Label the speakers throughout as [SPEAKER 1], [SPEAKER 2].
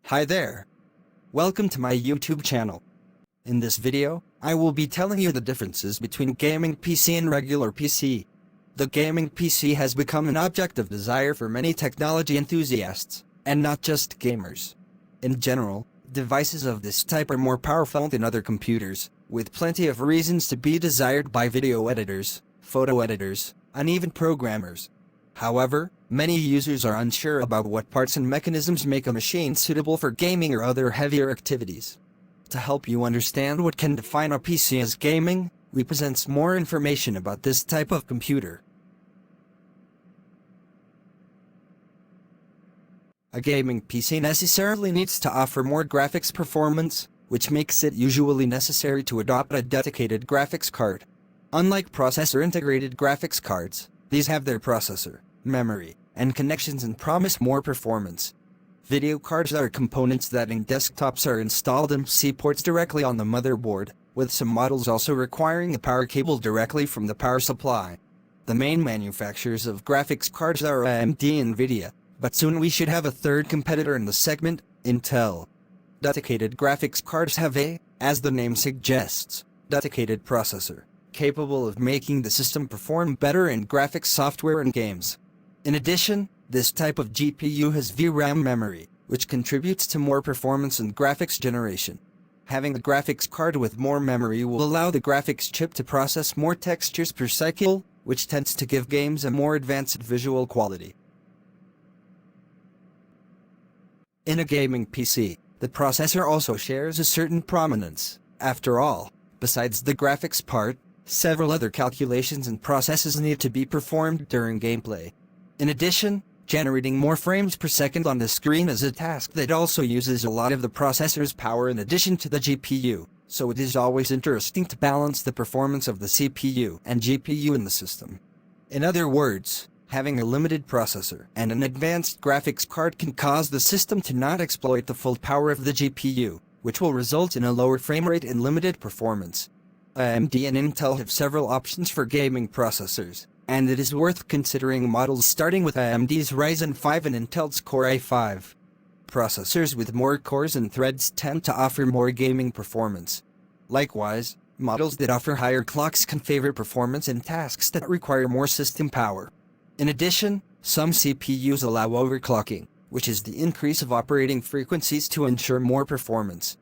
[SPEAKER 1] Hi there. Welcome to my YouTube channel. In this video, I will be telling you the differences between gaming PC and regular PC. The gaming PC has become an object of desire for many technology enthusiasts, and not just gamers. In general, devices of this type are more powerful than other computers, with plenty of reasons to be desired by video editors, photo editors, and even programmers. However, many users are unsure about what parts and mechanisms make a machine suitable for gaming or other heavier activities. To help you understand what can define a PC as gaming, we present more information about this type of computer. A gaming PC necessarily needs to offer more graphics performance, which makes it usually necessary to adopt a dedicated graphics card. Unlike processor-integrated graphics cards, these have their processor, memory, and connections and promise more performance. Video cards are components that in desktops are installed in C ports directly on the motherboard, with some models also requiring a power cable directly from the power supply. The main manufacturers of graphics cards are AMD and Nvidia, but soon we should have a third competitor in the segment, Intel. Dedicated graphics cards have as the name suggests, dedicated processor, capable of making the system perform better in graphics software and games. In addition, this type of GPU has VRAM memory, which contributes to more performance and graphics generation. Having a graphics card with more memory will allow the graphics chip to process more textures per cycle, which tends to give games a more advanced visual quality. In a gaming PC, the processor also shares a certain prominence. After all, besides the graphics part, several other calculations and processes need to be performed during gameplay. In addition, generating more frames per second on the screen is a task that also uses a lot of the processor's power in addition to the GPU, so it is always interesting to balance the performance of the CPU and GPU in the system. In other words, having a limited processor and an advanced graphics card can cause the system to not exploit the full power of the GPU, which will result in a lower frame rate and limited performance. AMD and Intel have several options for gaming processors, and it is worth considering models starting with AMD's Ryzen 5 and Intel's Core i5. Processors with more cores and threads tend to offer more gaming performance. Likewise, models that offer higher clocks can favor performance in tasks that require more system power. In addition, some CPUs allow overclocking, which is the increase of operating frequencies to ensure more performance.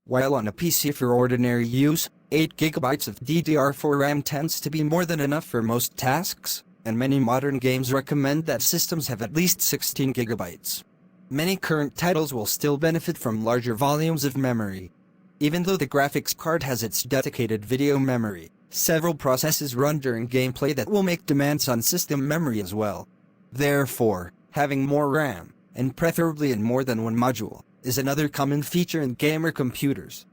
[SPEAKER 1] While on a PC for ordinary use, 8GB of DDR4 RAM tends to be more than enough for most tasks, and many modern games recommend that systems have at least 16GB. Many current titles will still benefit from larger volumes of memory. Even though the graphics card has its dedicated video memory, several processes run during gameplay that will make demands on system memory as well. Therefore, having more RAM, and preferably in more than one module, is another common feature in gamer computers.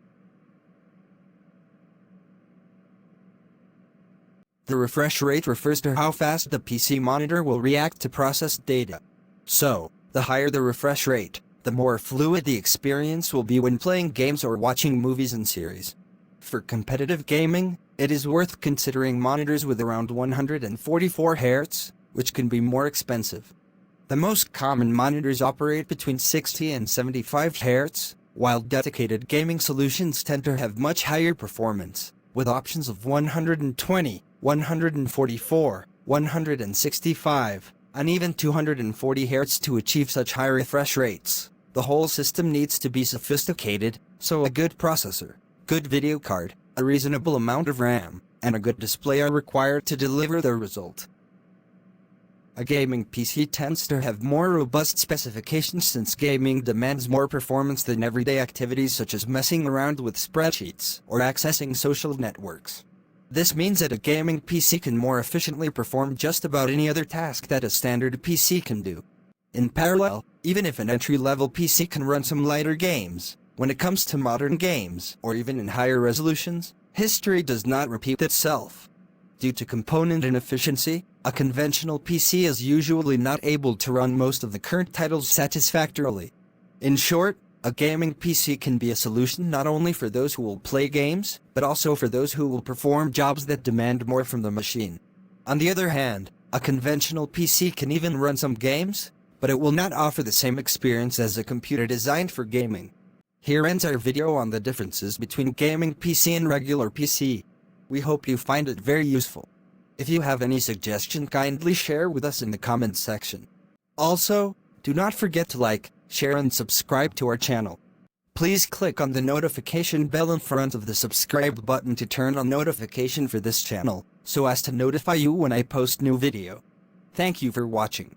[SPEAKER 1] The refresh rate refers to how fast the PC monitor will react to processed data. So, the higher the refresh rate, the more fluid the experience will be when playing games or watching movies and series. For competitive gaming, it is worth considering monitors with around 144 Hz, which can be more expensive. The most common monitors operate between 60 and 75 Hz, while dedicated gaming solutions tend to have much higher performance, with options of 120, 144, 165, and even 240 Hz to achieve such high refresh rates. The whole system needs to be sophisticated, so a good processor, good video card, a reasonable amount of RAM, and a good display are required to deliver the result. A gaming PC tends to have more robust specifications since gaming demands more performance than everyday activities such as messing around with spreadsheets or accessing social networks. This means that a gaming PC can more efficiently perform just about any other task that a standard PC can do. In parallel, even if an entry-level PC can run some lighter games, when it comes to modern games, or even in higher resolutions, history does not repeat itself. Due to component inefficiency, a conventional PC is usually not able to run most of the current titles satisfactorily. In short, a gaming PC can be a solution not only for those who will play games, but also for those who will perform jobs that demand more from the machine. On the other hand, a conventional PC can even run some games, but it will not offer the same experience as a computer designed for gaming. Here ends our video on the differences between gaming PC and regular PC. We hope you find it very useful. If you have any suggestion, kindly share with us in the comments section. Also, do not forget to like, share and subscribe to our channel. Please click on the notification bell in front of the subscribe button to turn on notification for this channel, so as to notify you when I post new video. Thank you for watching.